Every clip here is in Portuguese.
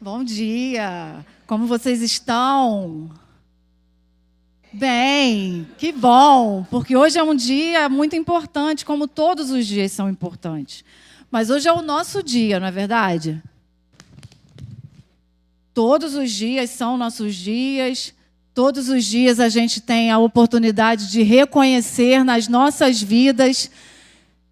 Bom dia! Como vocês estão? Bem, que bom, porque hoje é um dia muito importante, como todos os dias são importantes. Mas hoje é o nosso dia, não é verdade? Todos os dias são nossos dias, todos os dias a gente tem a oportunidade de reconhecer nas nossas vidas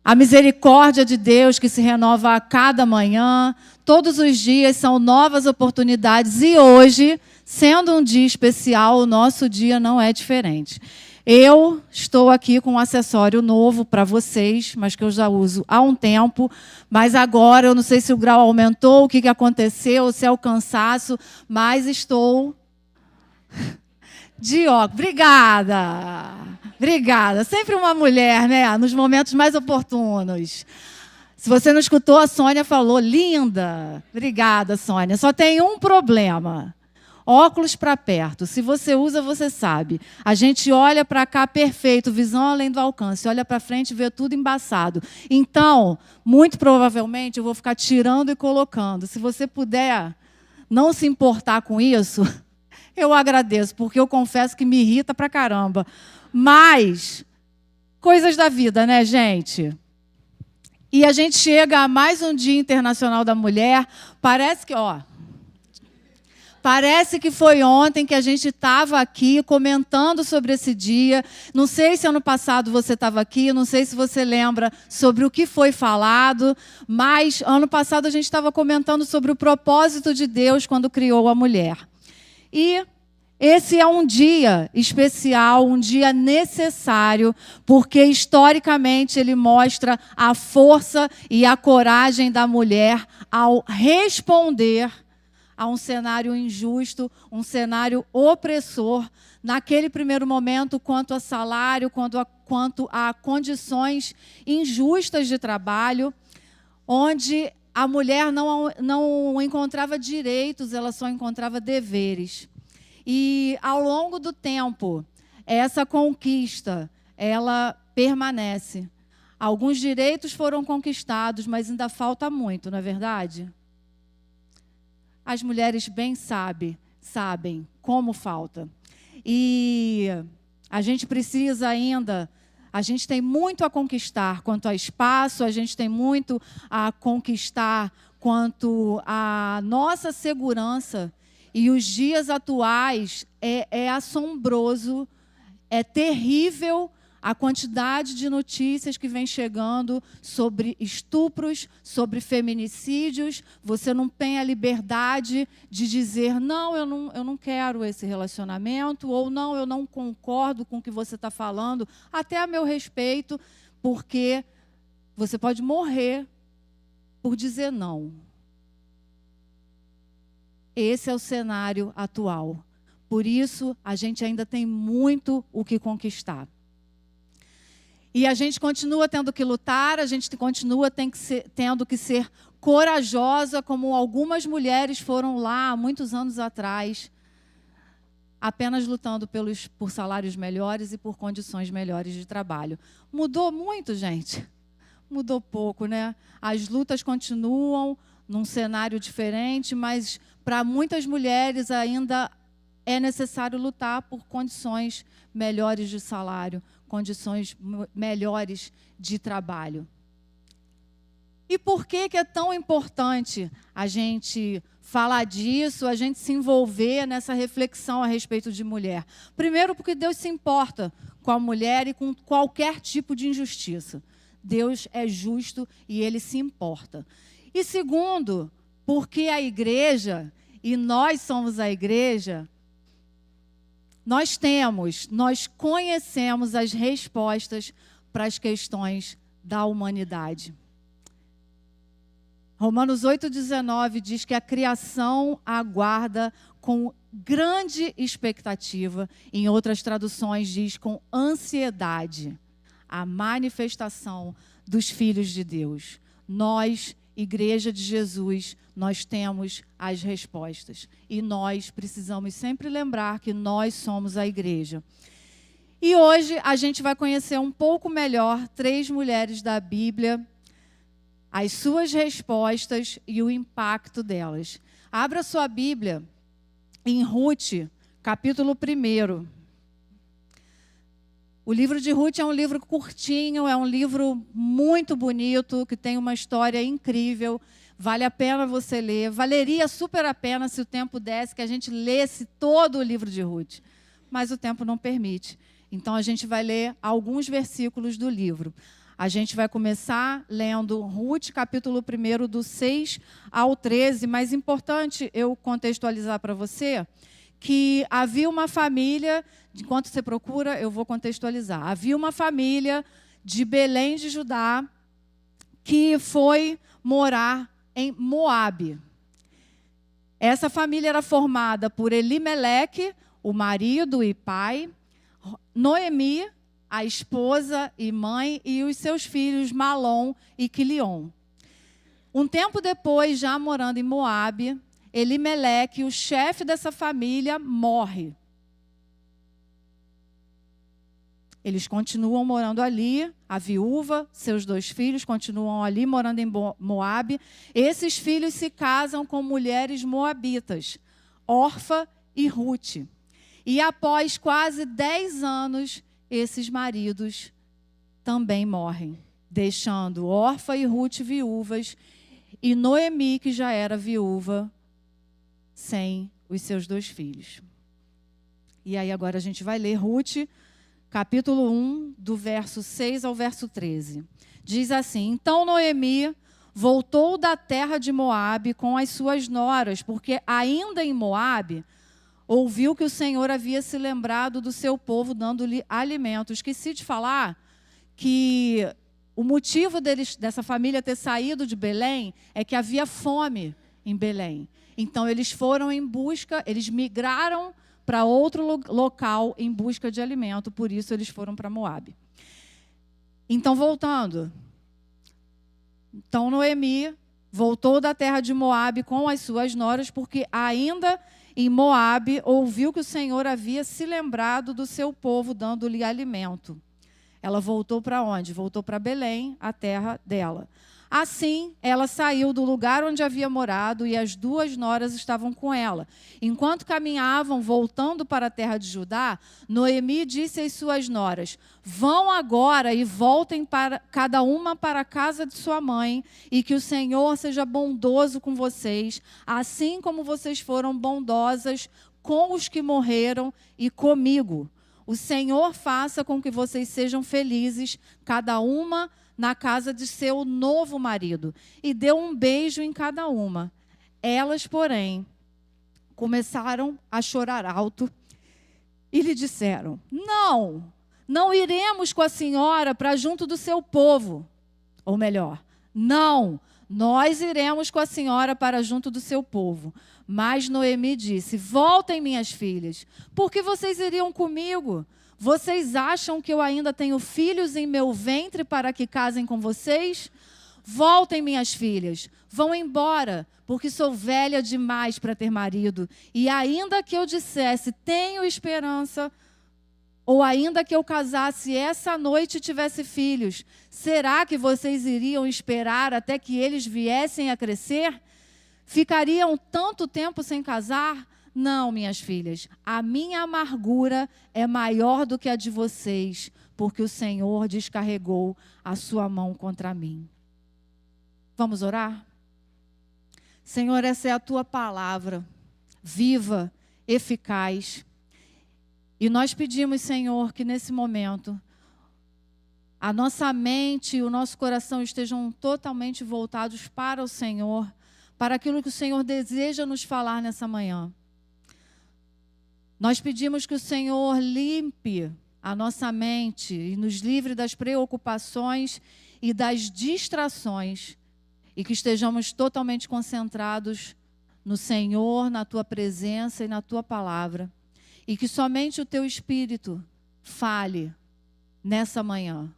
a misericórdia de Deus que se renova a cada manhã. Todos os dias são novas oportunidades e hoje, sendo um dia especial, o nosso dia não é diferente. Eu estou aqui com um acessório novo para vocês, mas que eu já uso há um tempo. Mas agora, eu não sei se o grau aumentou, o que aconteceu, se é o cansaço, mas estou de óculos. Obrigada! Obrigada. Sempre uma mulher, né? Nos momentos mais oportunos. Se você não escutou, a Sônia falou, linda. Obrigada, Sônia. Só tem um problema. Óculos para perto. Se você usa, você sabe. A gente olha para cá perfeito, visão além do alcance. Olha para frente e vê tudo embaçado. Então, muito provavelmente, eu vou ficar tirando e colocando. Se você puder não se importar com isso, eu agradeço, porque eu confesso que me irrita pra caramba. Mas, coisas da vida, né, gente? E a gente chega a mais um Dia Internacional da Mulher. Parece que foi ontem que a gente estava aqui comentando sobre esse dia. Não sei se ano passado você estava aqui, não sei se você lembra sobre o que foi falado, mas ano passado a gente estava comentando sobre o propósito de Deus quando criou a mulher. E esse é um dia especial, um dia necessário, porque historicamente ele mostra a força e a coragem da mulher ao responder a um cenário injusto, um cenário opressor, naquele primeiro momento, quanto a salário, quanto a condições injustas de trabalho, onde a mulher não encontrava direitos, ela só encontrava deveres. E, ao longo do tempo, essa conquista, ela permanece. Alguns direitos foram conquistados, mas ainda falta muito, não é verdade? As mulheres bem sabem como falta. E a gente precisa ainda, a gente tem muito a conquistar quanto a espaço, a gente tem muito a conquistar quanto à nossa segurança. E os dias atuais é assombroso, é terrível a quantidade de notícias que vem chegando sobre estupros, sobre feminicídios. Você não tem a liberdade de dizer, não, eu não quero esse relacionamento, ou não, eu não concordo com o que você está falando, até a meu respeito, porque você pode morrer por dizer não. Esse é o cenário atual. Por isso, a gente ainda tem muito o que conquistar. E a gente continua tendo que lutar, a gente continua tendo que ser corajosa, como algumas mulheres foram lá há muitos anos atrás, apenas lutando por salários melhores e por condições melhores de trabalho. Mudou muito, gente? Mudou pouco, né? As lutas continuam num cenário diferente, mas para muitas mulheres ainda é necessário lutar por condições melhores de salário, condições melhores de trabalho. E por que é tão importante a gente falar disso, a gente se envolver nessa reflexão a respeito de mulher? Primeiro, porque Deus se importa com a mulher e com qualquer tipo de injustiça. Deus é justo e Ele se importa. E segundo, porque a igreja, e nós somos a igreja, nós conhecemos as respostas para as questões da humanidade. Romanos 8,19 diz que a criação aguarda com grande expectativa, em outras traduções diz com ansiedade, a manifestação dos filhos de Deus. Nós, Igreja de Jesus, nós temos as respostas. E nós precisamos sempre lembrar que nós somos a igreja. E hoje a gente vai conhecer um pouco melhor 3 mulheres da Bíblia, as suas respostas e o impacto delas. Abra sua Bíblia em Ruth, capítulo 1. O livro de Ruth é um livro curtinho, é um livro muito bonito, que tem uma história incrível. Vale a pena você ler. Valeria super a pena se o tempo desse que a gente lesse todo o livro de Ruth. Mas o tempo não permite. Então a gente vai ler alguns versículos do livro. A gente vai começar lendo Ruth, capítulo 1, do 6 ao 13. Mas é importante eu contextualizar para você que havia uma família, enquanto você procura, eu vou contextualizar. Havia uma família de Belém de Judá que foi morar em Moabe. Essa família era formada por Elimeleque, o marido e pai, Noemi, a esposa e mãe, e os seus filhos Malom e Quilion. Um tempo depois, já morando em Moabe, Elimeleque, o chefe dessa família, morre. Eles continuam morando ali, a viúva, seus 2 filhos continuam ali morando em Moabe. Esses filhos se casam com mulheres moabitas, Orfa e Ruth. E após quase 10 anos, esses maridos também morrem, deixando Orfa e Ruth viúvas e Noemi, que já era viúva, sem os seus 2 filhos. E aí agora a gente vai ler Ruth, capítulo 1, do verso 6 ao verso 13. Diz assim: Então Noemi voltou da terra de Moabe com as suas noras, porque ainda em Moabe ouviu que o Senhor havia se lembrado do seu povo, dando-lhe alimento. Esqueci de falar que o motivo dessa família ter saído de Belém é que havia fome em Belém. Então eles foram em busca, eles migraram para outro local em busca de alimento, por isso eles foram para Moabe. Então, voltando. Então Noemi voltou da terra de Moabe com as suas noras, porque ainda em Moabe ouviu que o Senhor havia se lembrado do seu povo, dando-lhe alimento. Ela voltou para onde? Voltou para Belém, a terra dela. Assim, ela saiu do lugar onde havia morado e as 2 noras estavam com ela. Enquanto caminhavam, voltando para a terra de Judá, Noemi disse às suas noras: Vão agora e voltem para cada uma para a casa de sua mãe, e que o Senhor seja bondoso com vocês, assim como vocês foram bondosas com os que morreram e comigo. O Senhor faça com que vocês sejam felizes, cada uma na casa de seu novo marido, e deu um beijo em cada uma. Elas, porém, começaram a chorar alto e lhe disseram: Não iremos com a senhora para junto do seu povo. Ou melhor, não, nós iremos com a senhora para junto do seu povo. Mas Noemi disse: Voltem, minhas filhas, porque vocês iriam comigo? Vocês acham que eu ainda tenho filhos em meu ventre para que casem com vocês? Voltem, minhas filhas, vão embora, porque sou velha demais para ter marido. E ainda que eu dissesse, tenho esperança, ou ainda que eu casasse essa noite e tivesse filhos, será que vocês iriam esperar até que eles viessem a crescer? Ficariam tanto tempo sem casar? Não, minhas filhas, a minha amargura é maior do que a de vocês, porque o Senhor descarregou a sua mão contra mim. Vamos orar? Senhor, essa é a tua palavra, viva, eficaz. E nós pedimos, Senhor, que nesse momento a nossa mente e o nosso coração estejam totalmente voltados para o Senhor, para aquilo que o Senhor deseja nos falar nessa manhã. Nós pedimos que o Senhor limpe a nossa mente e nos livre das preocupações e das distrações, e que estejamos totalmente concentrados no Senhor, na tua presença e na tua palavra, e que somente o teu Espírito fale nessa manhã.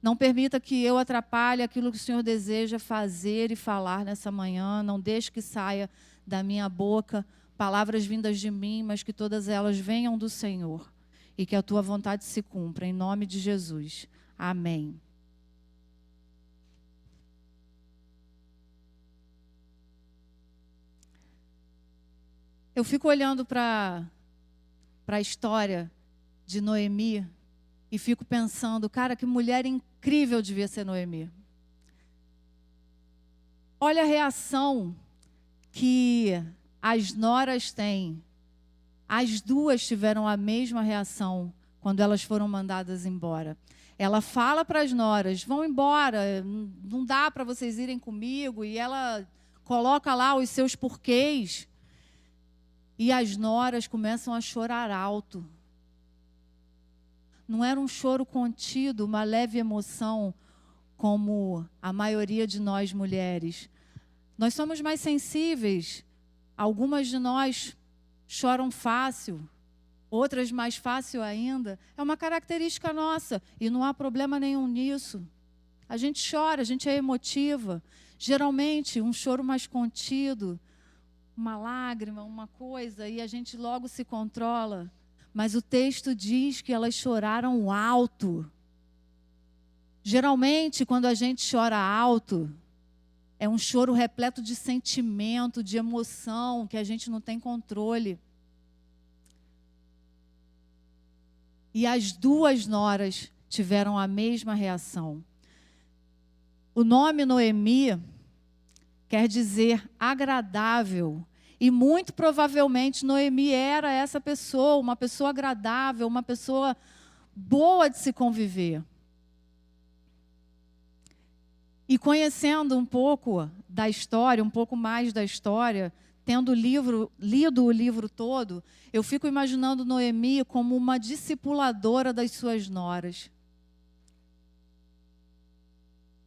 Não permita que eu atrapalhe aquilo que o Senhor deseja fazer e falar nessa manhã. Não deixe que saia da minha boca palavras vindas de mim, mas que todas elas venham do Senhor. E que a tua vontade se cumpra, em nome de Jesus. Amém. Eu fico olhando para a história de Noemi e fico pensando, cara, que mulher incrível devia ser Noemi. Olha a reação que as noras têm. As duas tiveram a mesma reação quando elas foram mandadas embora. Ela fala para as noras, vão embora, não dá para vocês irem comigo. E ela coloca lá os seus porquês. E as noras começam a chorar alto. Não era um choro contido, uma leve emoção, como a maioria de nós mulheres. Nós somos mais sensíveis. Algumas de nós choram fácil, outras mais fácil ainda. É uma característica nossa e não há problema nenhum nisso. A gente chora, a gente é emotiva. Geralmente, um choro mais contido, uma lágrima, uma coisa, e a gente logo se controla. Mas o texto diz que elas choraram alto. Geralmente, quando a gente chora alto, é um choro repleto de sentimento, de emoção, que a gente não tem controle. E as duas noras tiveram a mesma reação. O nome Noemi quer dizer agradável. E muito provavelmente Noemi era essa pessoa, uma pessoa agradável, uma pessoa boa de se conviver. E conhecendo um pouco da história, um pouco mais da história, tendo lido o livro todo, eu fico imaginando Noemi como uma discipuladora das suas noras.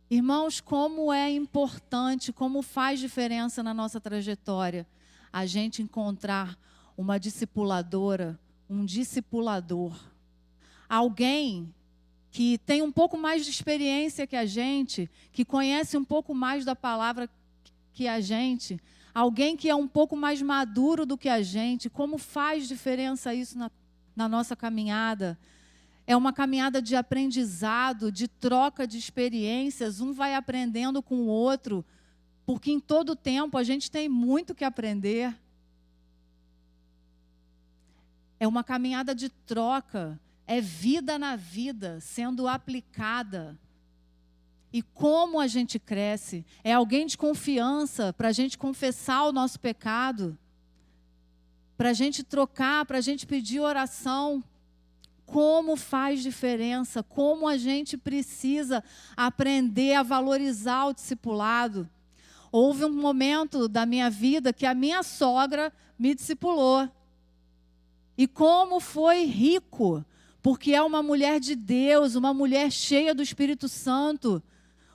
Irmãos, como é importante, como faz diferença na nossa trajetória a gente encontrar uma discipuladora, um discipulador. Alguém que tem um pouco mais de experiência que a gente, que conhece um pouco mais da palavra que a gente, alguém que é um pouco mais maduro do que a gente. Como faz diferença isso na nossa caminhada? É uma caminhada de aprendizado, de troca de experiências. Um vai aprendendo com o outro, porque em todo tempo a gente tem muito que aprender. É uma caminhada de troca, é vida na vida sendo aplicada. E como a gente cresce? É alguém de confiança para a gente confessar o nosso pecado, para a gente trocar, para a gente pedir oração. Como faz diferença, como a gente precisa aprender a valorizar o discipulado. Houve um momento da minha vida que a minha sogra me discipulou. E como foi rico, porque é uma mulher de Deus, uma mulher cheia do Espírito Santo,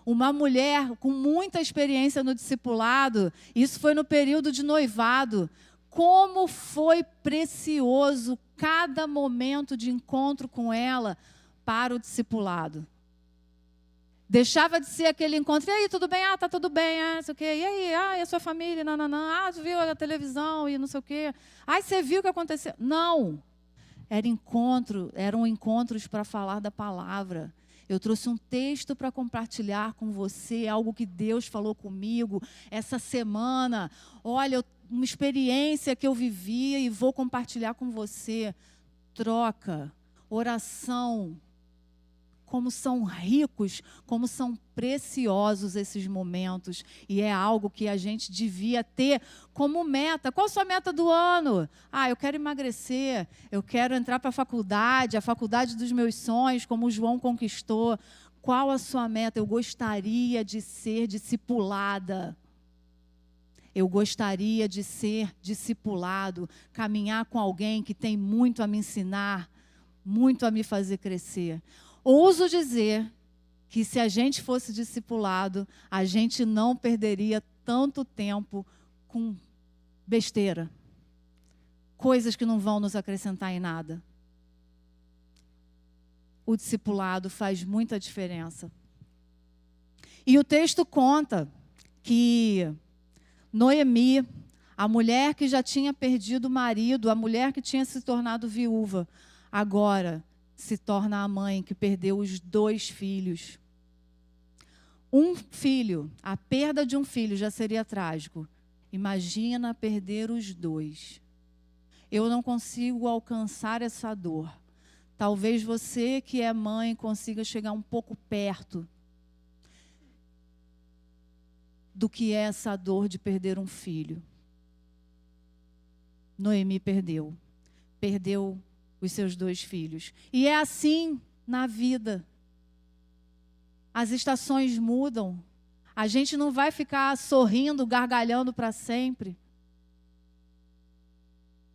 uma mulher com muita experiência no discipulado. Isso foi no período de noivado. Como foi precioso cada momento de encontro com ela para o discipulado. Deixava de ser aquele encontro, e aí, tudo bem? Ah, tá tudo bem, não sei o quê. E aí, e a sua família? Não. Ah, você viu a televisão e não sei o quê. Ah, você viu o que aconteceu? Não. Eram encontros para falar da palavra. Eu trouxe um texto para compartilhar com você, algo que Deus falou comigo essa semana. Olha, uma experiência que eu vivi e vou compartilhar com você. Troca, oração. Como são ricos, como são preciosos esses momentos. E é algo que a gente devia ter como meta. Qual a sua meta do ano? Eu quero emagrecer, eu quero entrar para a faculdade dos meus sonhos, como o João conquistou. Qual a sua meta? Eu gostaria de ser discipulada. Eu gostaria de ser discipulado, caminhar com alguém que tem muito a me ensinar, muito a me fazer crescer. Ouso dizer que se a gente fosse discipulado, a gente não perderia tanto tempo com besteira. Coisas que não vão nos acrescentar em nada. O discipulado faz muita diferença. E o texto conta que Noemi, a mulher que já tinha perdido o marido, a mulher que tinha se tornado viúva, agora se torna a mãe que perdeu os 2 filhos. Um filho, a perda de um filho já seria trágico. Imagina perder os 2. Eu não consigo alcançar essa dor. Talvez você que é mãe consiga chegar um pouco perto do que é essa dor de perder um filho. Noemi perdeu os seus 2 filhos. E é assim na vida. As estações mudam. A gente não vai ficar sorrindo, gargalhando para sempre.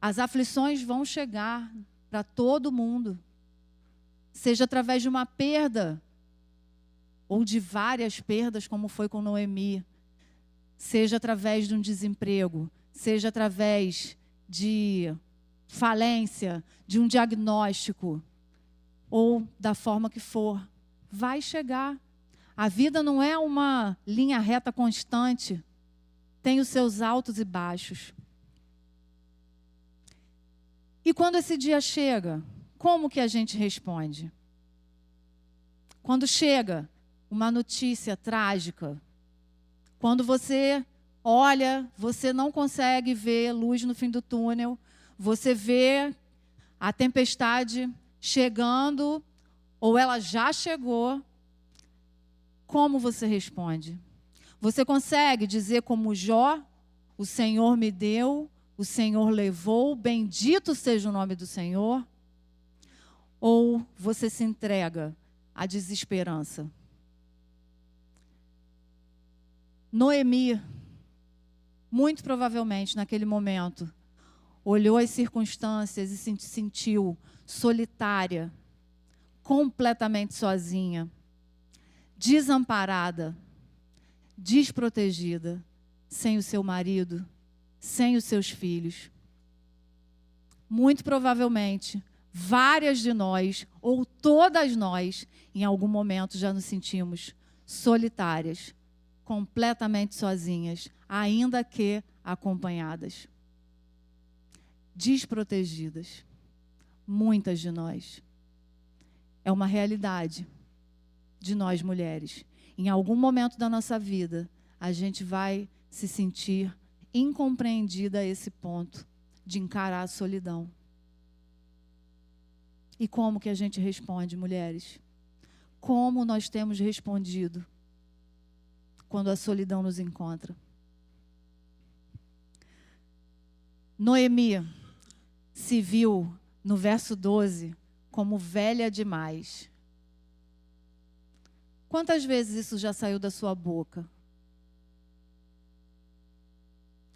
As aflições vão chegar para todo mundo. Seja através de uma perda, ou de várias perdas, como foi com Noemi. Seja através de um desemprego, seja através de falência, de um diagnóstico, ou da forma que for. Vai chegar. A vida não é uma linha reta constante. Tem os seus altos e baixos. E quando esse dia chega, como que a gente responde? Quando chega uma notícia trágica, quando você olha, você não consegue ver luz no fim do túnel, você vê a tempestade chegando, ou ela já chegou, como você responde? Você consegue dizer como Jó, o Senhor me deu, o Senhor levou, bendito seja o nome do Senhor? Ou você se entrega à desesperança? Noemi, muito provavelmente naquele momento, olhou as circunstâncias e se sentiu solitária, completamente sozinha, desamparada, desprotegida, sem o seu marido, sem os seus filhos. Muito provavelmente, várias de nós, ou todas nós, em algum momento já nos sentimos solitárias, completamente sozinhas, ainda que acompanhadas. Desprotegidas. Muitas de nós. É uma realidade de nós mulheres. Em algum momento da nossa vida, a gente vai se sentir incompreendida a esse ponto de encarar a solidão. E como que a gente responde, mulheres? Como nós temos respondido quando a solidão nos encontra? Noemi se viu, no verso 12, como velha demais. Quantas vezes isso já saiu da sua boca?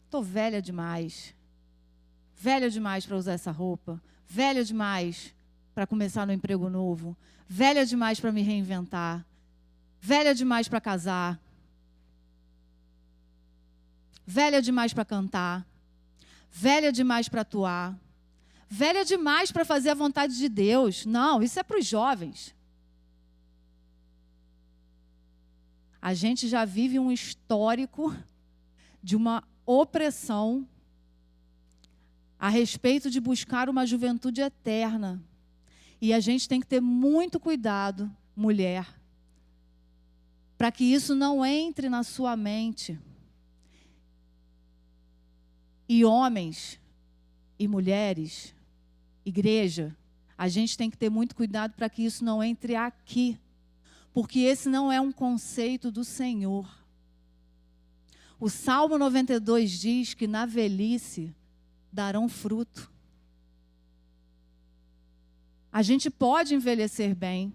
Estou velha demais. Velha demais para usar essa roupa. Velha demais para começar no emprego novo. Velha demais para me reinventar. Velha demais para casar. Velha demais para cantar. Velha demais para atuar. Velha demais para fazer a vontade de Deus. Não, isso é para os jovens. A gente já vive um histórico de uma opressão a respeito de buscar uma juventude eterna. E a gente tem que ter muito cuidado, mulher, para que isso não entre na sua mente. E homens e mulheres, igreja, a gente tem que ter muito cuidado para que isso não entre aqui. Porque esse não é um conceito do Senhor. O Salmo 92 diz que na velhice darão fruto. A gente pode envelhecer bem.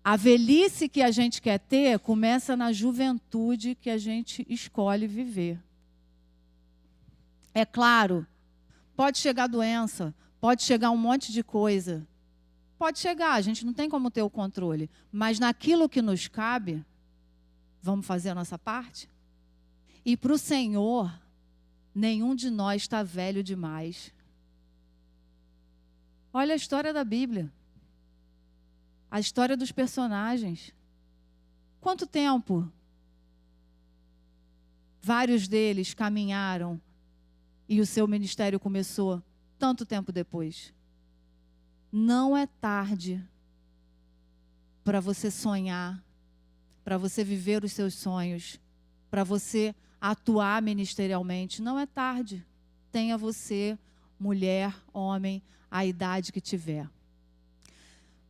A velhice que a gente quer ter começa na juventude que a gente escolhe viver. É claro, pode chegar doença, pode chegar um monte de coisa. Pode chegar, a gente não tem como ter o controle. Mas naquilo que nos cabe, vamos fazer a nossa parte? E para o Senhor, nenhum de nós está velho demais. Olha a história da Bíblia. A história dos personagens. Quanto tempo vários deles caminharam e o seu ministério começou tanto tempo depois? Não é tarde para você sonhar, para você viver os seus sonhos, para você atuar ministerialmente. Não é tarde. tenha você, mulher, homem, a idade que tiver.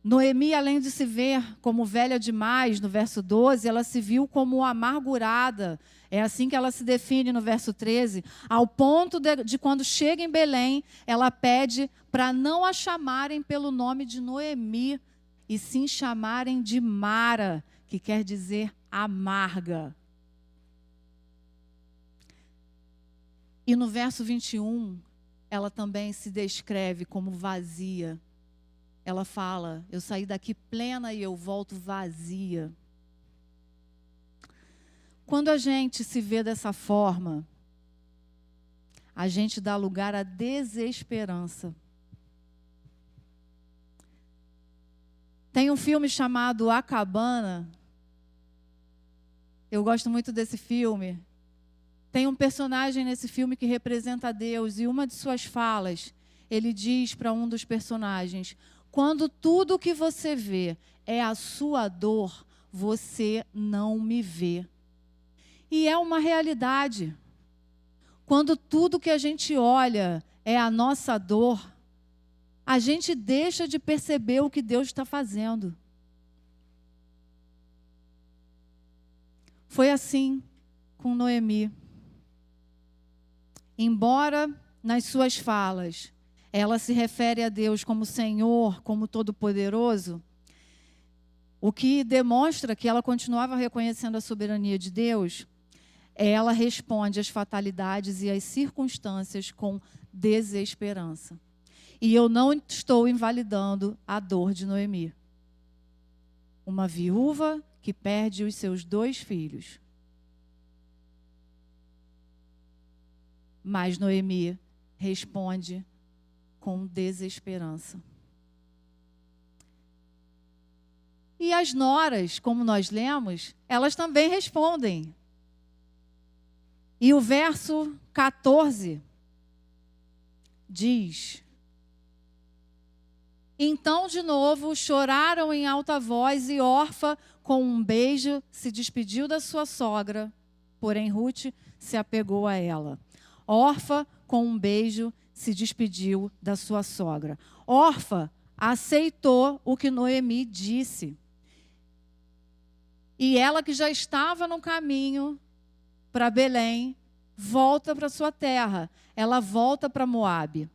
Noemi, além de se ver como velha demais, no verso 12, ela se viu como amargurada. É assim que ela se define no verso 13, ao ponto de quando chega em Belém, ela pede para não a chamarem pelo nome de Noemi, e sim chamarem de Mara, que quer dizer amarga. E no verso 21, ela também se descreve como vazia. Ela fala, eu saí daqui plena e eu volto vazia. Quando a gente se vê dessa forma, a gente dá lugar à desesperança. Tem um filme chamado A Cabana. Eu gosto muito desse filme. Tem um personagem nesse filme que representa Deus, e uma de suas falas, ele diz para um dos personagens: quando tudo que você vê é a sua dor, você não me vê. E é uma realidade. Quando tudo que a gente olha é a nossa dor, a gente deixa de perceber o que Deus está fazendo. Foi assim com Noemi. Embora nas suas falas ela se refere a Deus como Senhor, como Todo-Poderoso, o que demonstra que ela continuava reconhecendo a soberania de Deus, ela responde às fatalidades e às circunstâncias com desesperança. E eu não estou invalidando a dor de Noemi. Uma viúva que perde os seus 2 filhos. Mas Noemi responde com desesperança. E as noras, como nós lemos, elas também respondem. E o verso 14 diz: então, de novo, choraram em alta voz, e Orfa, com um beijo, se despediu da sua sogra, porém Ruth se apegou a ela. Orfa, com um beijo, se despediu da sua sogra. Orfa aceitou o que Noemi disse. E ela, que já estava no caminho para Belém, volta para sua terra. Ela volta para Moabe.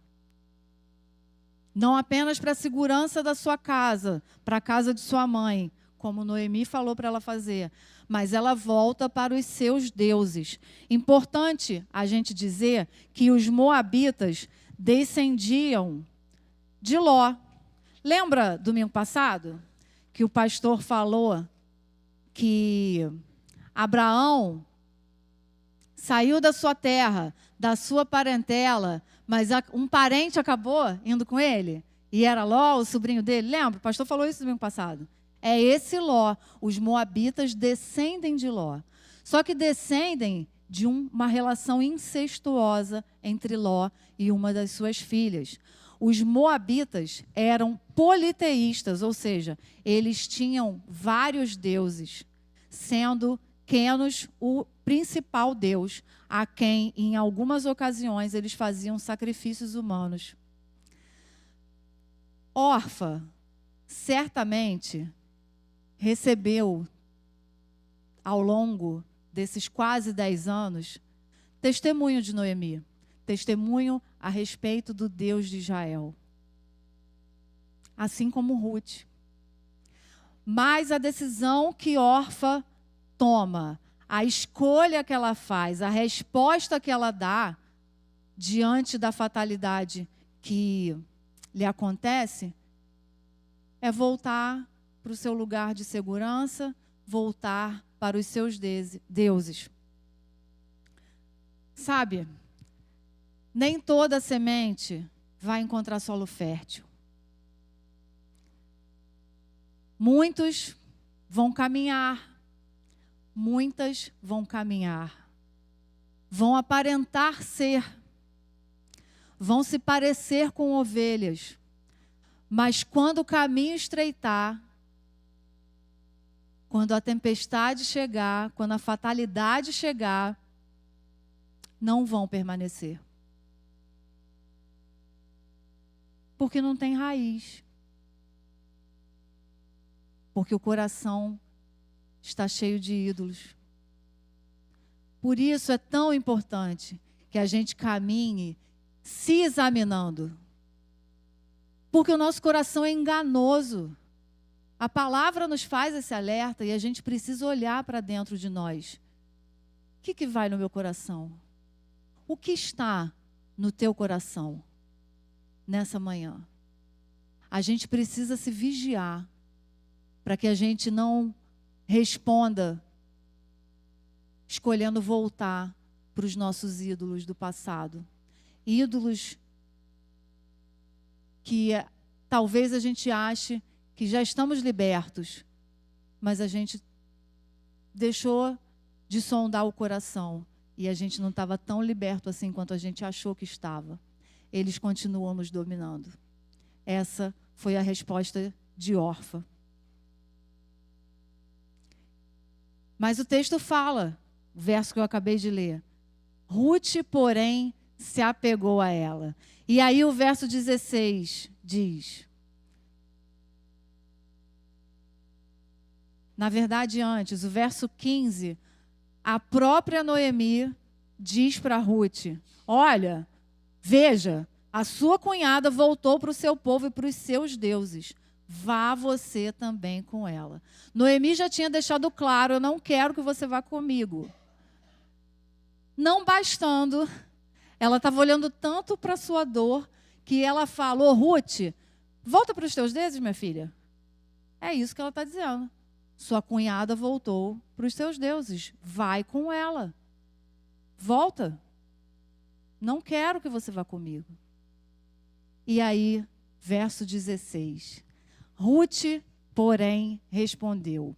Não apenas para a segurança da sua casa, para a casa de sua mãe, como Noemi falou para ela fazer, mas ela volta para os seus deuses. Importante a gente dizer que os moabitas descendiam de Ló. Lembra domingo passado que o pastor falou que Abraão saiu da sua terra, da sua parentela, mas um parente acabou indo com ele? E era Ló, o sobrinho dele. Lembra? O pastor falou isso domingo passado. É esse Ló. Os moabitas descendem de Ló. Só que descendem de uma relação incestuosa entre Ló e uma das suas filhas. Os moabitas eram politeístas, ou seja, eles tinham vários deuses, sendo Quenos o principal deus, a quem, em algumas ocasiões, eles faziam sacrifícios humanos. Orfa, certamente, recebeu, ao longo desses quase 10 anos, testemunho de Noemi, testemunho a respeito do Deus de Israel. Assim como Ruth. Mas a decisão que Orfa toma, a escolha que ela faz, a resposta que ela dá diante da fatalidade que lhe acontece, é voltar para o seu lugar de segurança, voltar para os seus deuses. Sabe, nem toda semente vai encontrar solo fértil. Muitos vão caminhar, muitas vão caminhar, vão aparentar ser, vão se parecer com ovelhas, mas quando o caminho estreitar, quando a tempestade chegar, quando a fatalidade chegar, não vão permanecer. Porque não tem raiz. Porque o coração está cheio de ídolos. Por isso é tão importante que a gente caminhe se examinando. Porque o nosso coração é enganoso. A palavra nos faz esse alerta e a gente precisa olhar para dentro de nós. O que vai no meu coração? O que está no teu coração nessa manhã? A gente precisa se vigiar para que a gente não responda escolhendo voltar para os nossos ídolos do passado. Ídolos que talvez a gente ache que já estamos libertos, mas a gente deixou de sondar o coração e a gente não estava tão liberto assim quanto a gente achou que estava. Eles continuam nos dominando. Essa foi a resposta de Orfa. Mas o texto fala, o verso que eu acabei de ler, Ruth, porém, se apegou a ela. E aí o verso 16 diz, na verdade antes, o verso 15, a própria Noemi diz para Ruth, olha, veja, a sua cunhada voltou para o seu povo e para os seus deuses. Vá você também com ela. Noemi já tinha deixado claro, eu não quero que você vá comigo. Não bastando, ela estava olhando tanto para a sua dor, que ela falou, Ruth, volta para os teus deuses, minha filha. É isso que ela está dizendo. Sua cunhada voltou para os seus deuses. Vai com ela. Volta. Não quero que você vá comigo. E aí, verso 16. Ruth, porém, respondeu,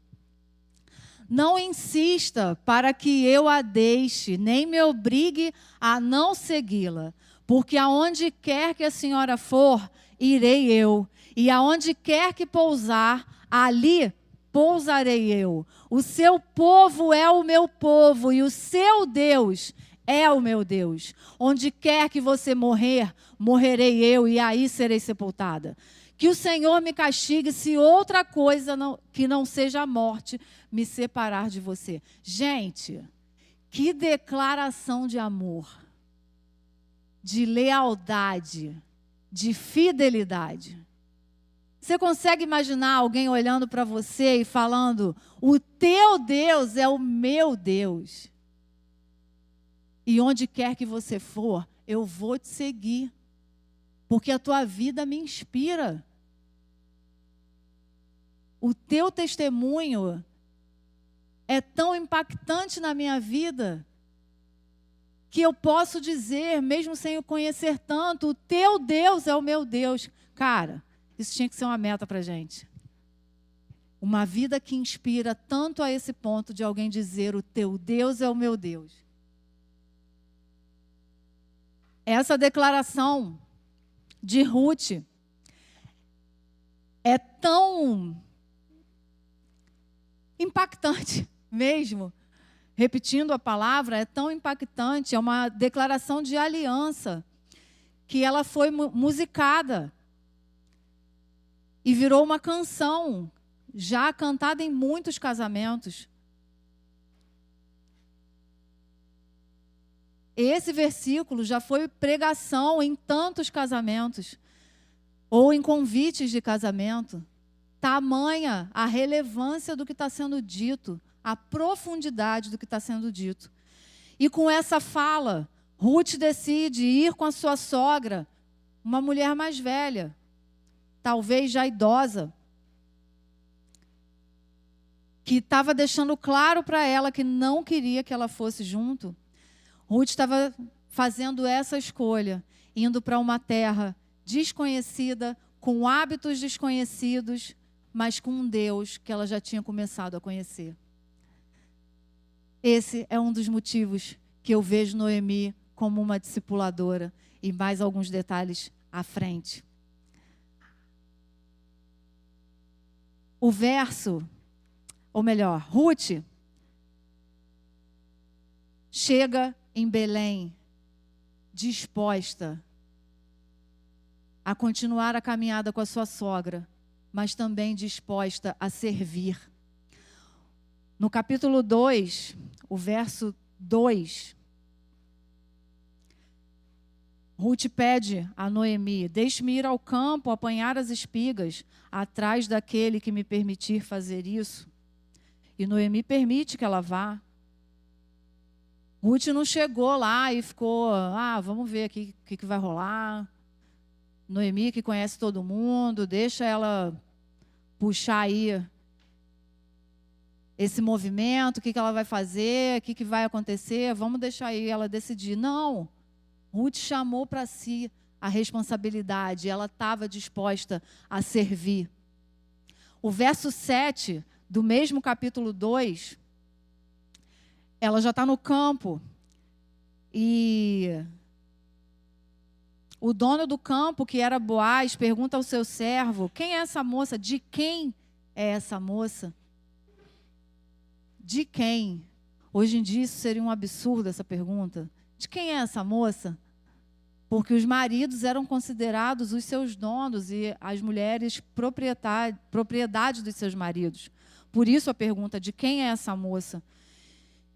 não insista para que eu a deixe, nem me obrigue a não segui-la, porque aonde quer que a senhora for, irei eu, e aonde quer que pousar, ali pousarei eu. O seu povo é o meu povo, e o seu Deus é o meu Deus. Onde quer que você morrer, morrerei eu, e aí serei sepultada. Que o Senhor me castigue se outra coisa que não seja a morte me separar de você. Gente, que declaração de amor, de lealdade, de fidelidade. Você consegue imaginar alguém olhando para você e falando, o teu Deus é o meu Deus. E onde quer que você for, eu vou te seguir. Porque a tua vida me inspira. O teu testemunho é tão impactante na minha vida que eu posso dizer, mesmo sem o conhecer tanto, o teu Deus é o meu Deus. Cara, isso tinha que ser uma meta para a gente. Uma vida que inspira tanto a esse ponto de alguém dizer, o teu Deus é o meu Deus. Essa declaração de Ruth é tão impactante mesmo, repetindo a palavra, é tão impactante, é uma declaração de aliança, que ela foi musicada e virou uma canção, já cantada em muitos casamentos. Esse versículo já foi pregação em tantos casamentos, ou em convites de casamento. Tamanha a relevância do que está sendo dito, a profundidade do que está sendo dito. E com essa fala, Ruth decide ir com a sua sogra, uma mulher mais velha, talvez já idosa, que estava deixando claro para ela que não queria que ela fosse junto. Ruth estava fazendo essa escolha, indo para uma terra desconhecida, com hábitos desconhecidos, mas com um Deus que ela já tinha começado a conhecer. Esse é um dos motivos que eu vejo Noemi como uma discipuladora, e mais alguns detalhes à frente. O verso, ou melhor, Ruth chega em Belém disposta a continuar a caminhada com a sua sogra, mas também disposta a servir. No capítulo 2, o verso 2, Ruth pede a Noemi: deixe-me ir ao campo, apanhar as espigas, atrás daquele que me permitir fazer isso. E Noemi permite que ela vá. Ruth não chegou lá e ficou, vamos ver aqui o que vai rolar. Noemi, que conhece todo mundo, deixa ela puxar aí esse movimento, o que ela vai fazer, o que vai acontecer, vamos deixar aí ela decidir. Não, Ruth chamou para si a responsabilidade, ela estava disposta a servir. O verso 7 do mesmo capítulo 2, ela já está no campo e o dono do campo, que era Boaz, pergunta ao seu servo: quem é essa moça? De quem é essa moça? De quem? Hoje em dia isso seria um absurdo, essa pergunta. De quem é essa moça? Porque os maridos eram considerados os seus donos e as mulheres propriedade dos seus maridos. Por isso a pergunta: de quem é essa moça?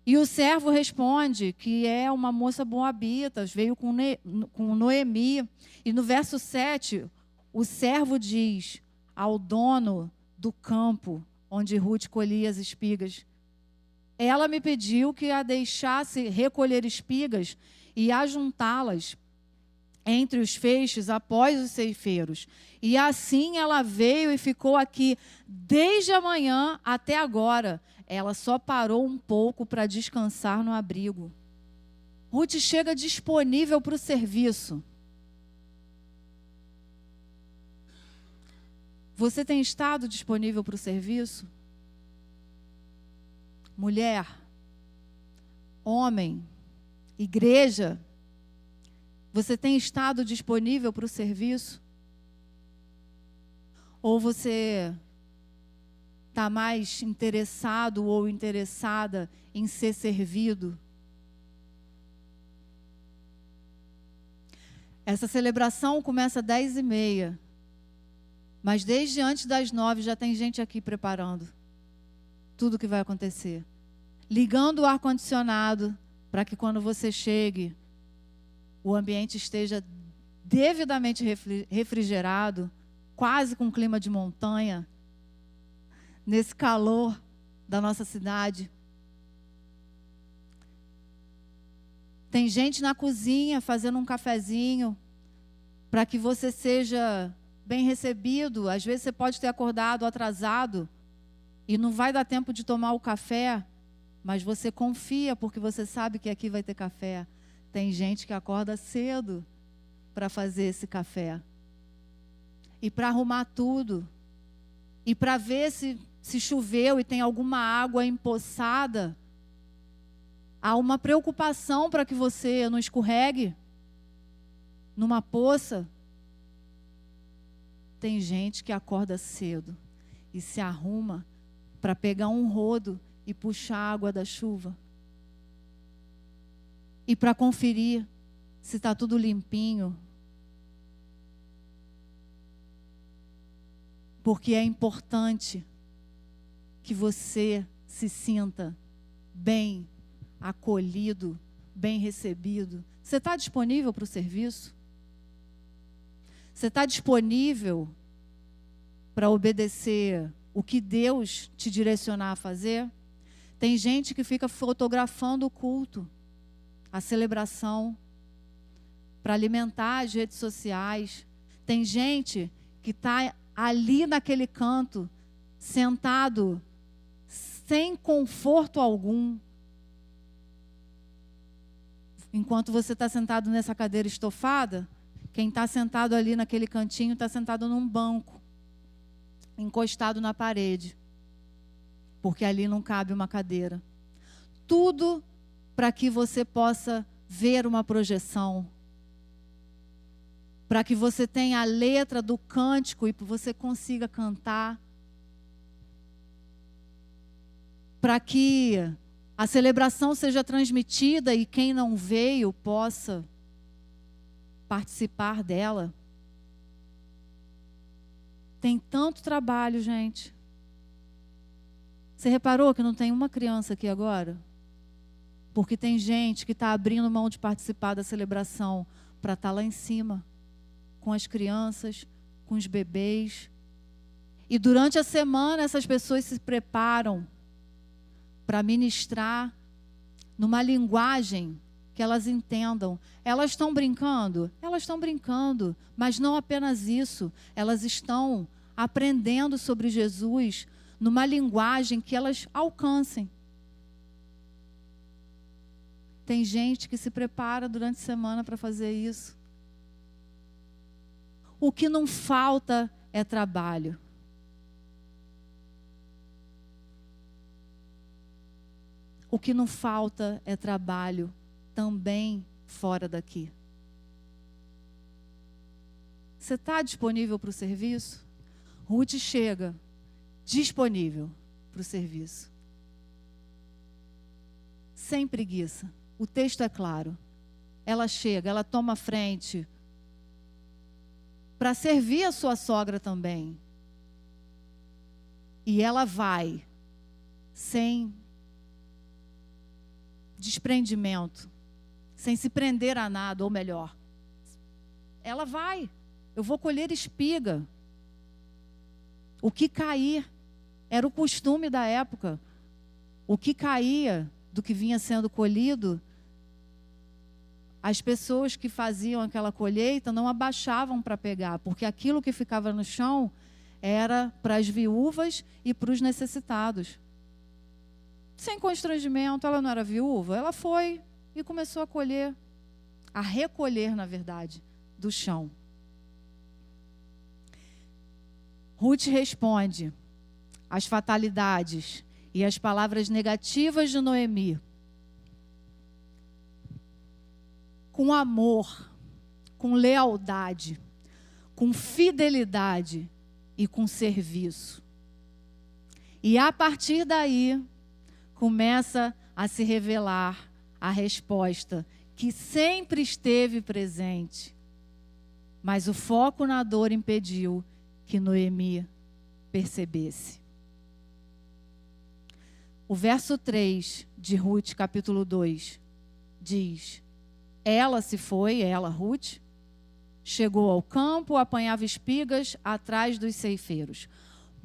E o servo responde que é uma moça moabita, veio com Noemi. E no verso 7, o servo diz ao dono do campo, onde Ruth colhia as espigas: ela me pediu que a deixasse recolher espigas e ajuntá-las entre os feixes após os ceifeiros. E assim ela veio e ficou aqui desde a manhã até agora. Ela só parou um pouco para descansar no abrigo. Ruth chega disponível para o serviço. Você tem estado disponível para o serviço? Mulher, homem, igreja, você tem estado disponível para o serviço? Ou você está mais interessado ou interessada em ser servido? Essa celebração começa às 10h30, mas desde antes das 9 já tem gente aqui preparando tudo o que vai acontecer. Ligando o ar-condicionado para que quando você chegue, o ambiente esteja devidamente refrigerado, quase com clima de montanha, nesse calor da nossa cidade. Tem gente na cozinha fazendo um cafezinho para que você seja bem recebido. Às vezes você pode ter acordado atrasado e não vai dar tempo de tomar o café, mas você confia porque você sabe que aqui vai ter café. Tem gente que acorda cedo para fazer esse café. E para arrumar tudo. E para ver se choveu e tem alguma água empoçada. Há uma preocupação para que você não escorregue numa poça. Tem gente que acorda cedo e se arruma para pegar um rodo e puxar a água da chuva. E para conferir se está tudo limpinho. Porque é importante que você se sinta bem acolhido, bem recebido. Você está disponível para o serviço? Você está disponível para obedecer o que Deus te direcionar a fazer? Tem gente que fica fotografando o culto, a celebração, para alimentar as redes sociais. Tem gente que está ali naquele canto, sentado, sem conforto algum. Enquanto você está sentado nessa cadeira estofada, quem está sentado ali naquele cantinho está sentado num banco, encostado na parede, porque ali não cabe uma cadeira. Tudo para que você possa ver uma projeção, para que você tenha a letra do cântico e você consiga cantar, para que a celebração seja transmitida e quem não veio possa participar dela. Tem tanto trabalho, gente. Você reparou que não tem uma criança aqui agora? Porque tem gente que está abrindo mão de participar da celebração para estar lá em cima, com as crianças, com os bebês. E durante a semana essas pessoas se preparam para ministrar numa linguagem que elas entendam. Elas estão brincando? Elas estão brincando, mas não apenas isso. Elas estão aprendendo sobre Jesus numa linguagem que elas alcancem. Tem gente que se prepara durante a semana para fazer isso. O que não falta é trabalho. O que não falta é trabalho também fora daqui. Você está disponível para o serviço? Ruth chega disponível para o serviço. Sem preguiça. O texto é claro. Ela chega, ela toma a frente para servir a sua sogra também. E ela vai sem desprendimento, sem se prender a nada, ou melhor. Ela vai. Eu vou colher espiga. O que cair era o costume da época. O que caía do que vinha sendo colhido, as pessoas que faziam aquela colheita não abaixavam para pegar, porque aquilo que ficava no chão era para as viúvas e para os necessitados. Sem constrangimento, ela não era viúva, ela foi e começou a colher, a recolher, na verdade, do chão. Ruth responde às fatalidades e às palavras negativas de Noemi com amor, com lealdade, com fidelidade e com serviço. E a partir daí começa a se revelar a resposta que sempre esteve presente, mas o foco na dor impediu que Noemi percebesse. O verso 3 de Ruth, capítulo 2, diz: ela se foi, ela, Ruth, chegou ao campo, apanhava espigas atrás dos ceifeiros.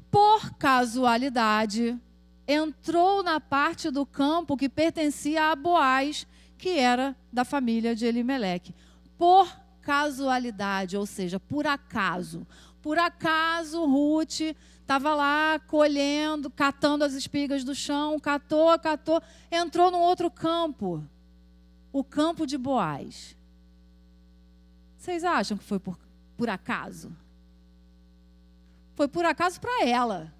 Por casualidade, entrou na parte do campo que pertencia a Boaz, que era da família de Elimeleque. Por casualidade, ou seja, por acaso. Por acaso, Ruth estava lá colhendo, catando as espigas do chão, catou, entrou num outro campo, o campo de Boaz. Vocês acham que foi por acaso? Foi por acaso para ela.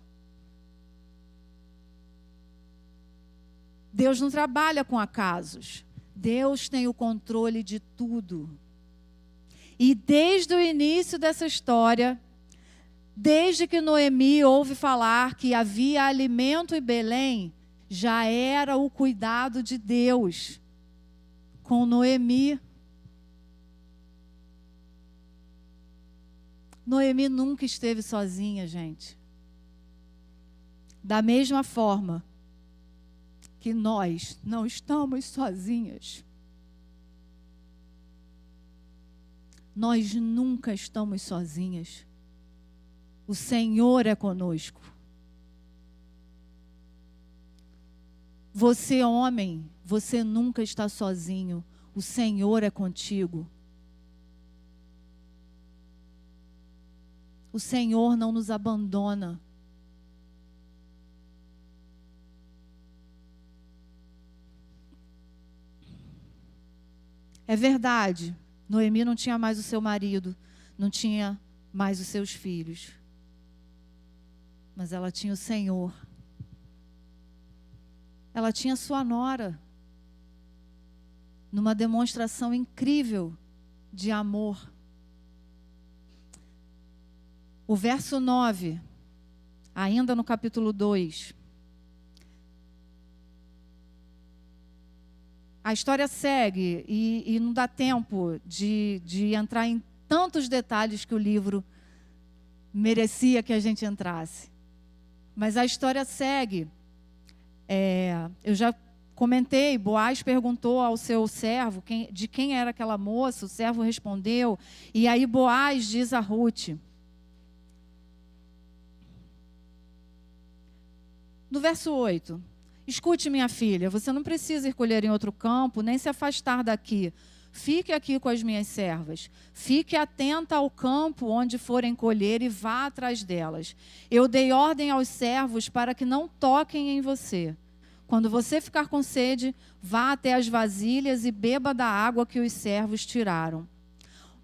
Deus não trabalha com acasos. Deus tem o controle de tudo. E desde o início dessa história, desde que Noemi ouve falar que havia alimento em Belém, já era o cuidado de Deus com Noemi. Noemi nunca esteve sozinha, gente. Da mesma forma que nós não estamos sozinhas. Nós nunca estamos sozinhas. O Senhor é conosco. Você, homem, você nunca está sozinho. O Senhor é contigo. O Senhor não nos abandona. É verdade, Noemi não tinha mais o seu marido, não tinha mais os seus filhos. Mas ela tinha o Senhor. Ela tinha sua nora. Numa demonstração incrível de amor. O verso 9, ainda no capítulo 2. A história segue e não dá tempo de entrar em tantos detalhes que o livro merecia que a gente entrasse. Mas a história segue. Eu já comentei, Boaz perguntou ao seu servo de quem era aquela moça, o servo respondeu, e aí Boaz diz a Ruth. No verso 8, escute, minha filha, você não precisa ir colher em outro campo, nem se afastar daqui. Fique aqui com as minhas servas. Fique atenta ao campo onde forem colher e vá atrás delas. Eu dei ordem aos servos para que não toquem em você. Quando você ficar com sede, vá até as vasilhas e beba da água que os servos tiraram.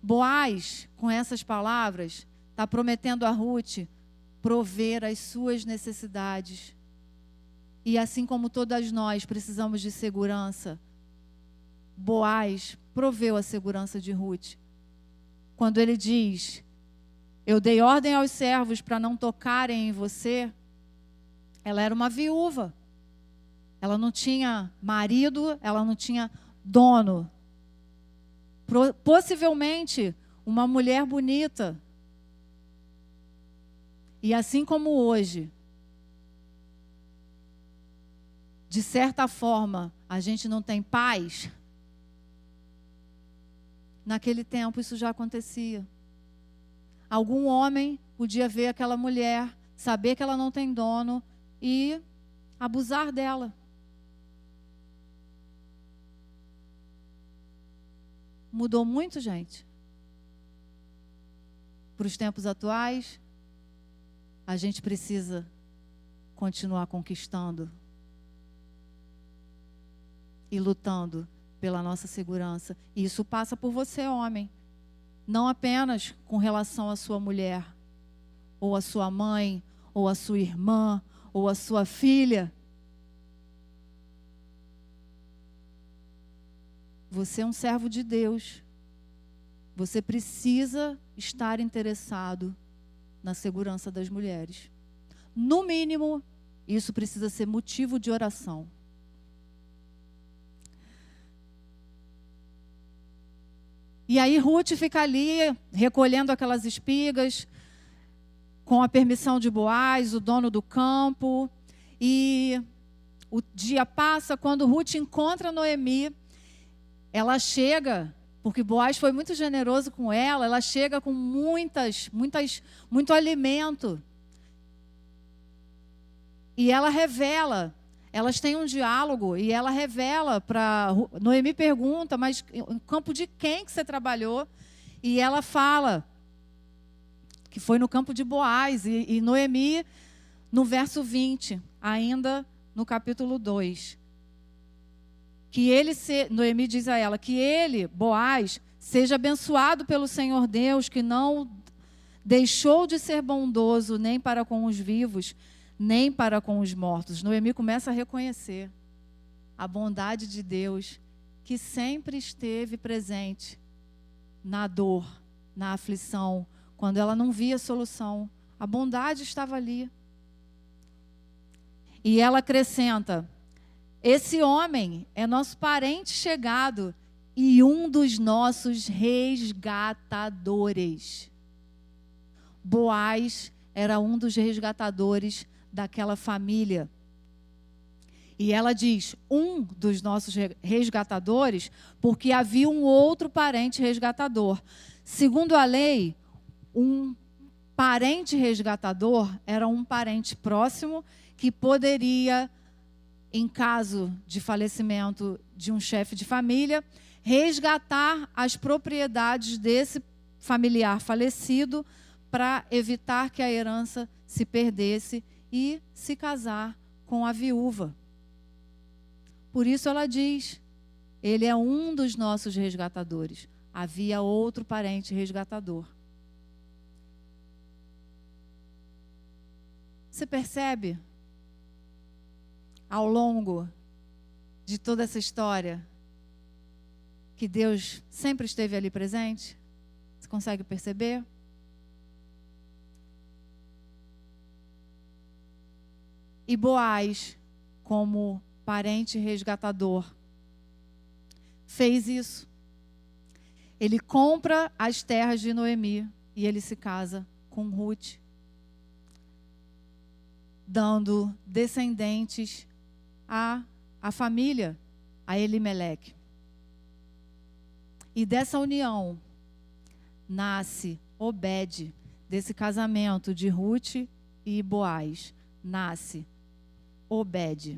Boaz, com essas palavras, está prometendo a Ruth prover as suas necessidades. E assim como todas nós precisamos de segurança, Boaz proveu a segurança de Ruth. Quando ele diz, eu dei ordem aos servos para não tocarem em você, ela era uma viúva. Ela não tinha marido, ela não tinha dono. Possivelmente uma mulher bonita. E assim como hoje, de certa forma, a gente não tem paz, naquele tempo isso já acontecia. Algum homem podia ver aquela mulher, saber que ela não tem dono e abusar dela. Mudou muito, gente. Para os tempos atuais, a gente precisa continuar conquistando e lutando pela nossa segurança. E isso passa por você, homem. Não apenas com relação à sua mulher, ou à sua mãe, ou à sua irmã, ou à sua filha. Você é um servo de Deus. Você precisa estar interessado na segurança das mulheres. No mínimo, isso precisa ser motivo de oração. E aí Ruth fica ali, recolhendo aquelas espigas, com a permissão de Boaz, o dono do campo. E o dia passa, quando Ruth encontra Noemi, ela chega, porque Boaz foi muito generoso com ela chega com muito alimento. E ela revela, elas têm um diálogo, e ela revela para... Noemi pergunta, mas em campo de quem que você trabalhou? E ela fala que foi no campo de Boaz. E Noemi, no verso 20, ainda no capítulo 2, Noemi diz a ela, que ele, Boaz, seja abençoado pelo Senhor Deus, que não deixou de ser bondoso nem para com os vivos, nem para com os mortos. Noemi começa a reconhecer a bondade de Deus, que sempre esteve presente na dor, na aflição, quando ela não via solução. A bondade estava ali. E ela acrescenta, esse homem é nosso parente chegado e um dos nossos resgatadores. Boaz era um dos resgatadores daquela família. E ela diz, um dos nossos resgatadores, porque havia um outro parente resgatador. Segundo a lei, um parente resgatador era um parente próximo que poderia, em caso de falecimento de um chefe de família, resgatar as propriedades desse familiar falecido para evitar que a herança se perdesse e se casar com a viúva. Por isso ela diz, ele é um dos nossos resgatadores. Havia outro parente resgatador. Você percebe, ao longo de toda essa história, que Deus sempre esteve ali presente? Você consegue perceber? E Boaz, como parente resgatador, fez isso. Ele compra as terras de Noemi e ele se casa com com Ruth, dando descendentes à família, a Elimeleque. E dessa união nasce Obed, desse casamento de Ruth e Boaz, nasce Obed,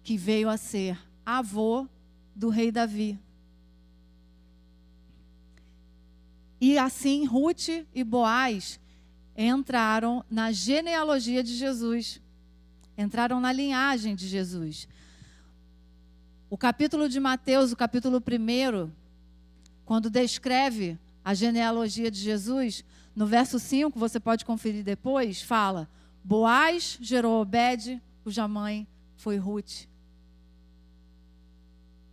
que veio a ser avô do rei Davi. E assim Ruth e Boaz entraram na genealogia de Jesus, entraram na linhagem de Jesus. O capítulo de Mateus, o capítulo 1, quando descreve a genealogia de Jesus, no verso 5, você pode conferir depois, fala: Boaz gerou Obed, cuja mãe foi Ruth.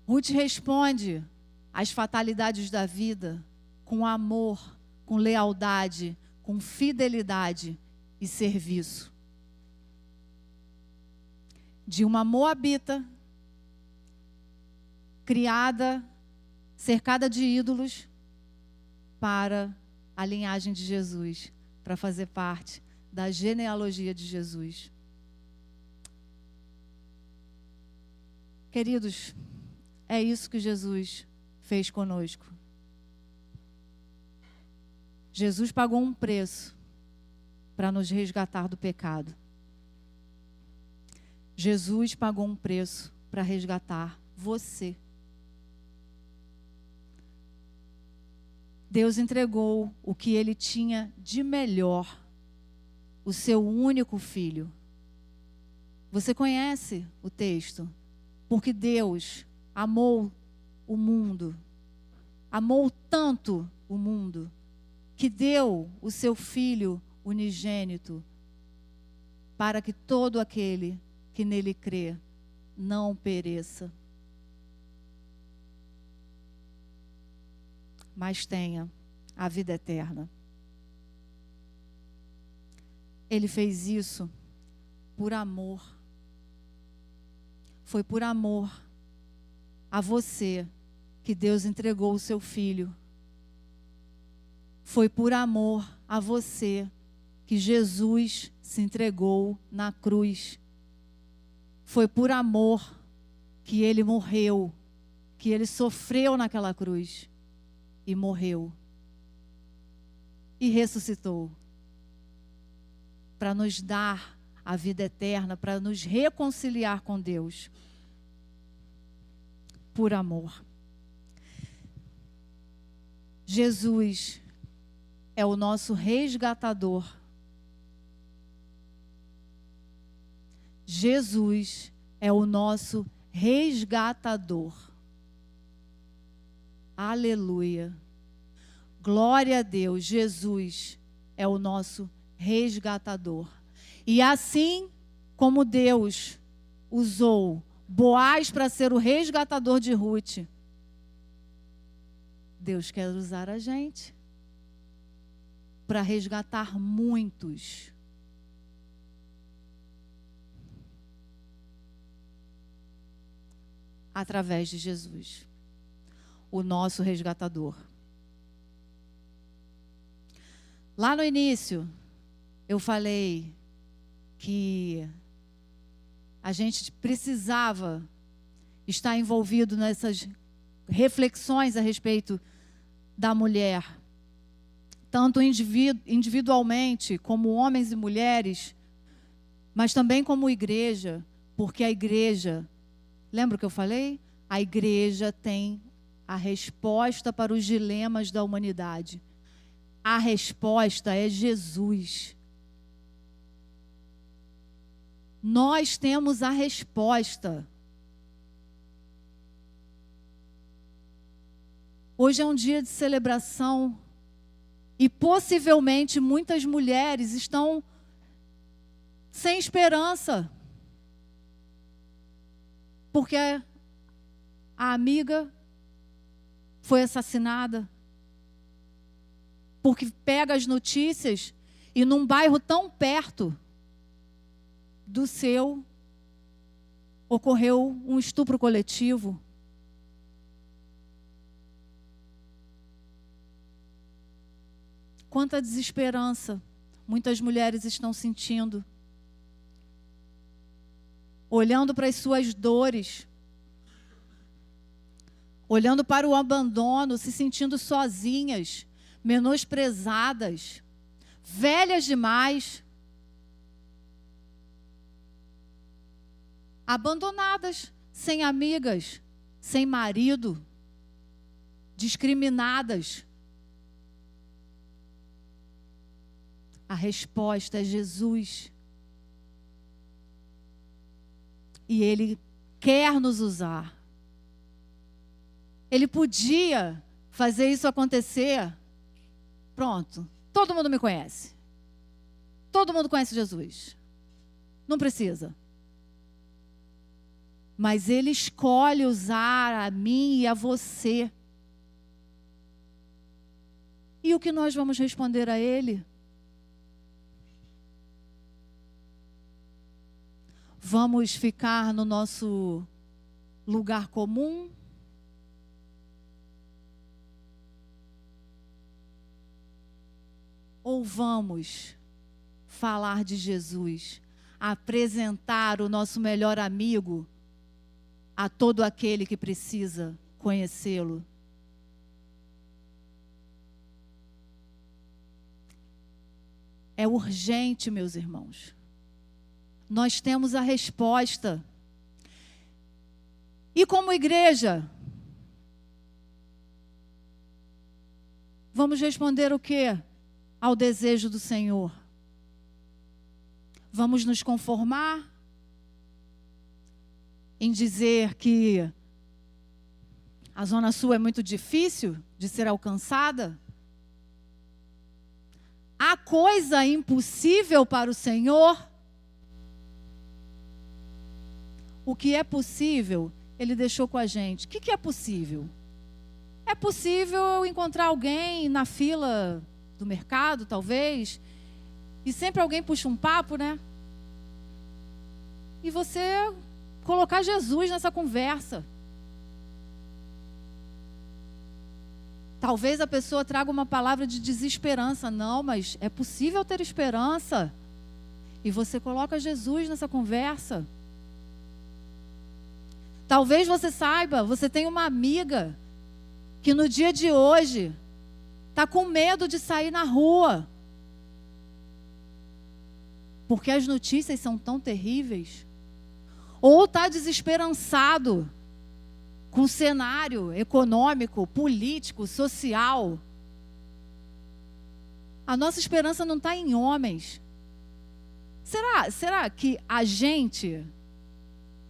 Ruth responde às fatalidades da vida com amor, com lealdade, com fidelidade e serviço. De uma moabita, criada, cercada de ídolos, para a linhagem de Jesus, para fazer parte da genealogia de Jesus. Queridos, é isso que Jesus fez conosco. Jesus pagou um preço para nos resgatar do pecado. Jesus pagou um preço para resgatar você. Deus entregou o que Ele tinha de melhor, o seu único filho. Você conhece o texto? Porque Deus amou o mundo, amou tanto o mundo, que deu o seu Filho unigênito, para que todo aquele que nele crê não pereça, mas tenha a vida eterna. Ele fez isso por amor. Foi por amor a você que Deus entregou o seu Filho. Foi por amor a você que Jesus se entregou na cruz. Foi por amor que Ele morreu, que Ele sofreu naquela cruz e morreu. E ressuscitou para nos dar a vida eterna, para nos reconciliar com Deus. Por amor. Jesus é o nosso resgatador. Jesus é o nosso resgatador. Aleluia. Glória a Deus. Jesus é o nosso resgatador. E assim como Deus usou Boaz para ser o resgatador de Ruth, Deus quer usar a gente para resgatar muitos. Através de Jesus, o nosso resgatador. Lá no início, eu falei que a gente precisava estar envolvido nessas reflexões a respeito da mulher, tanto individualmente, como homens e mulheres, mas também como igreja, porque a igreja, lembra o que eu falei? A igreja tem a resposta para os dilemas da humanidade. A resposta é Jesus. Nós temos a resposta. Hoje é um dia de celebração e possivelmente muitas mulheres estão sem esperança, porque a amiga foi assassinada, porque pega as notícias e num bairro tão perto do seu ocorreu um estupro coletivo. Quanta desesperança muitas mulheres estão sentindo, olhando para as suas dores, olhando para o abandono, se sentindo sozinhas, menosprezadas, velhas demais, abandonadas, sem amigas, sem marido, discriminadas. A resposta é Jesus. E Ele quer nos usar. Ele podia fazer isso acontecer. Pronto, todo mundo me conhece. Todo mundo conhece Jesus. Não precisa. Mas Ele escolhe usar a mim e a você. E o que nós vamos responder a Ele? Vamos ficar no nosso lugar comum? Ou vamos falar de Jesus, apresentar o nosso melhor amigo a todo aquele que precisa conhecê-lo? É urgente, meus irmãos. Nós temos a resposta. E como igreja, vamos responder o quê? Ao desejo do Senhor. Vamos nos conformar em dizer que a Zona Sul é muito difícil de ser alcançada? Há coisa impossível para o Senhor? O que é possível, Ele deixou com a gente. O que é possível? É possível encontrar alguém na fila do mercado, talvez, e sempre alguém puxa um papo, né? E você colocar Jesus nessa conversa. Talvez a pessoa traga uma palavra de desesperança. Não, mas é possível ter esperança. E você coloca Jesus nessa conversa. Talvez você saiba, você tem uma amiga que no dia de hoje está com medo de sair na rua. Porque as notícias são tão terríveis. Ou está desesperançado com o cenário econômico, político, social. A nossa esperança não está em homens. Será que a gente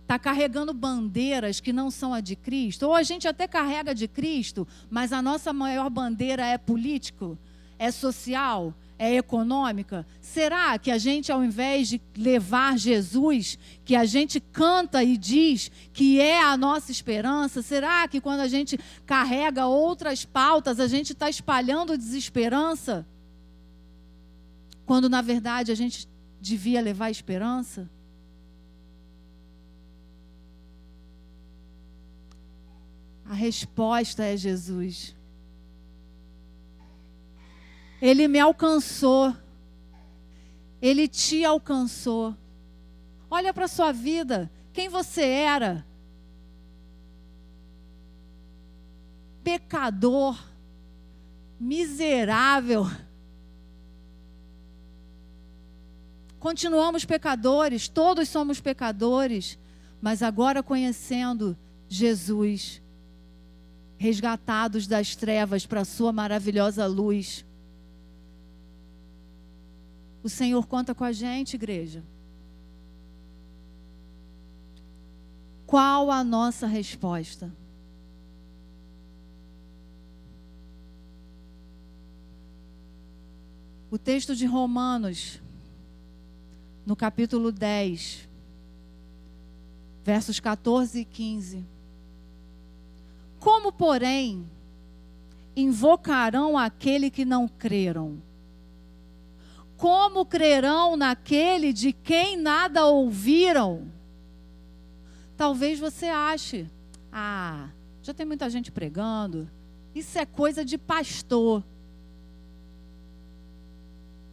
está carregando bandeiras que não são a de Cristo? Ou a gente até carrega de Cristo, mas a nossa maior bandeira é político, é social, é econômica? Será que a gente, ao invés de levar Jesus, que a gente canta e diz que é a nossa esperança, será que quando a gente carrega outras pautas, a gente está espalhando desesperança? Quando, na verdade, a gente devia levar esperança? A resposta é Jesus. Ele me alcançou. Ele te alcançou. Olha para a sua vida. Quem você era? Pecador. Miserável. Continuamos pecadores. Todos somos pecadores. Mas agora conhecendo Jesus, resgatados das trevas para a sua maravilhosa luz. O Senhor conta com a gente, igreja. Qual a nossa resposta? O texto de Romanos, no capítulo 10, versos 14 e 15. Como, porém, invocarão aquele que não creram? Como crerão naquele de quem nada ouviram? Talvez você ache, já tem muita gente pregando, isso é coisa de pastor.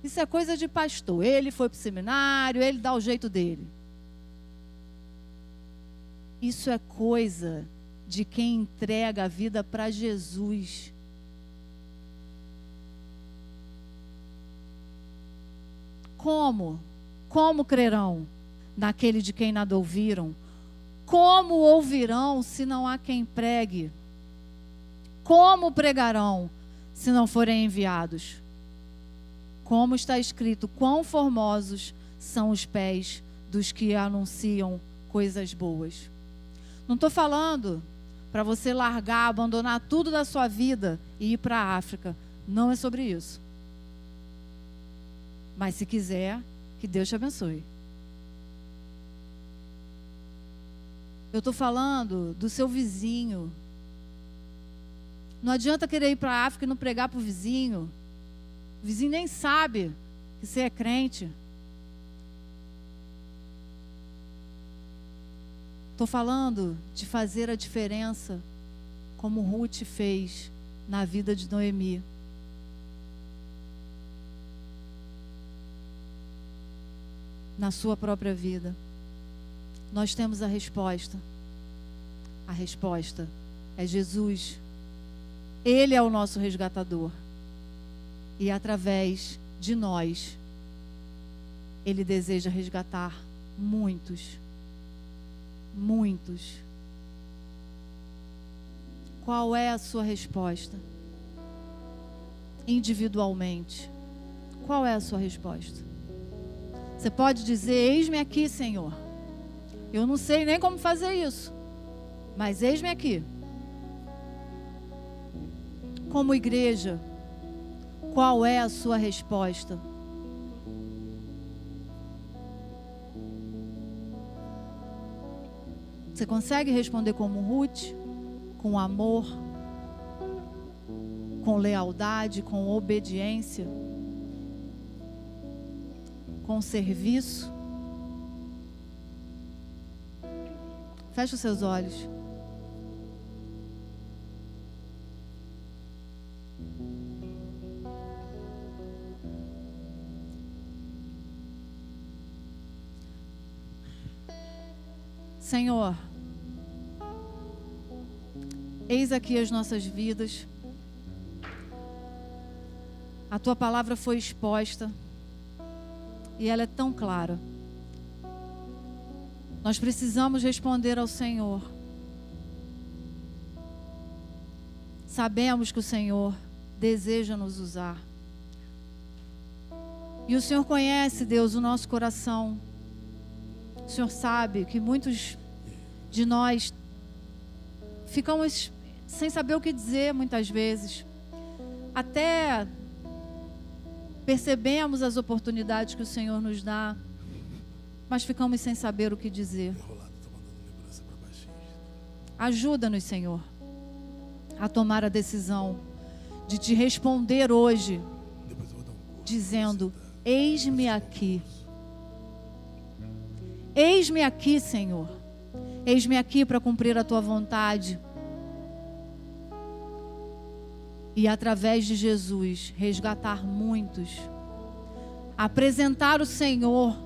Isso é coisa de pastor. Ele foi para o seminário, ele dá o jeito dele. Isso é coisa de quem entrega a vida para Jesus. Como? Como crerão naquele de quem nada ouviram? Como ouvirão se não há quem pregue? Como pregarão se não forem enviados? Como está escrito, quão formosos são os pés dos que anunciam coisas boas. Não estou falando para você largar, abandonar tudo da sua vida e ir para a África. Não é sobre isso. Mas se quiser, que Deus te abençoe. Eu estou falando do seu vizinho. Não adianta querer ir para a África e não pregar para o vizinho. O vizinho nem sabe que você é crente. Estou falando de fazer a diferença, como Ruth fez na vida de Noemi. Na sua própria vida. Nós temos a resposta. A resposta é Jesus. Ele é o nosso resgatador. E através de nós, Ele deseja resgatar muitos. Muitos. Qual é a sua resposta? Individualmente. Qual é a sua resposta? Você pode dizer, eis-me aqui, Senhor. Eu não sei nem como fazer isso, mas eis-me aqui. Como igreja, qual é a sua resposta? Você consegue responder como Ruth? Com amor, com lealdade, com obediência, com serviço? Feche os seus olhos. Senhor, eis aqui as nossas vidas. A Tua palavra foi exposta e ela é tão clara. Nós precisamos responder ao Senhor. Sabemos que o Senhor deseja nos usar. E o Senhor conhece, Deus, o nosso coração. O Senhor sabe que muitos de nós ficamos sem saber o que dizer muitas vezes. Até percebemos as oportunidades que o Senhor nos dá, mas ficamos sem saber o que dizer. Ajuda-nos, Senhor, a tomar a decisão de te responder hoje, dizendo, eis-me aqui. Eis-me aqui, Senhor. Eis-me aqui para cumprir a Tua vontade. E através de Jesus, resgatar muitos. Apresentar o Senhor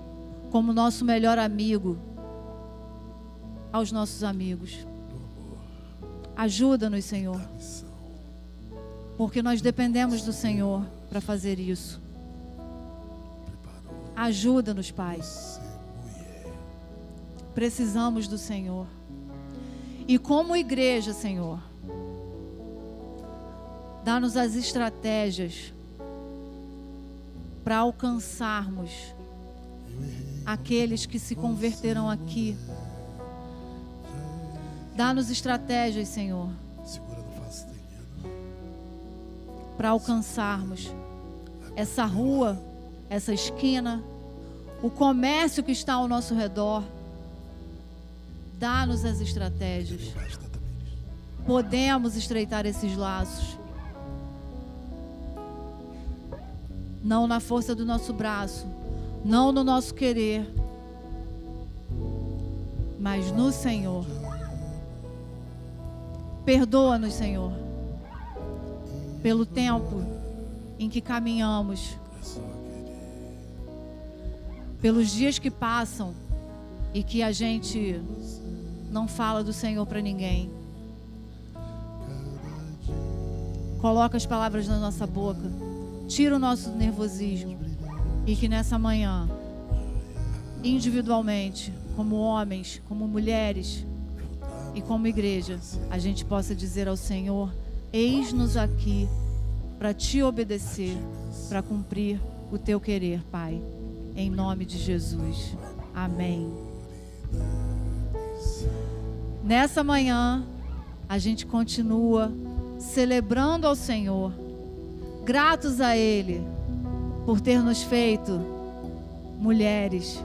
como nosso melhor amigo aos nossos amigos. Ajuda-nos, Senhor. Porque nós dependemos do Senhor para fazer isso. Ajuda-nos, Pai. Precisamos do Senhor. E como igreja, Senhor, dá-nos as estratégias para alcançarmos aqueles que se converterão aqui. Dá-nos estratégias, Senhor, para alcançarmos essa rua, essa esquina, o comércio que está ao nosso redor. Dá-nos as estratégias. Podemos estreitar esses laços. Não na força do nosso braço, não no nosso querer, mas no Senhor. Perdoa-nos, Senhor, pelo tempo em que caminhamos pelos dias que passam e que a gente não fala do Senhor para ninguém. Coloca as palavras na nossa boca, tira o nosso nervosismo, e que nessa manhã, individualmente, como homens, como mulheres e como igreja, a gente possa dizer ao Senhor: eis-nos aqui para te obedecer, para cumprir o teu querer, Pai, em nome de Jesus. Amém. Nessa manhã, a gente continua celebrando ao Senhor, gratos a Ele por ter nos feito mulheres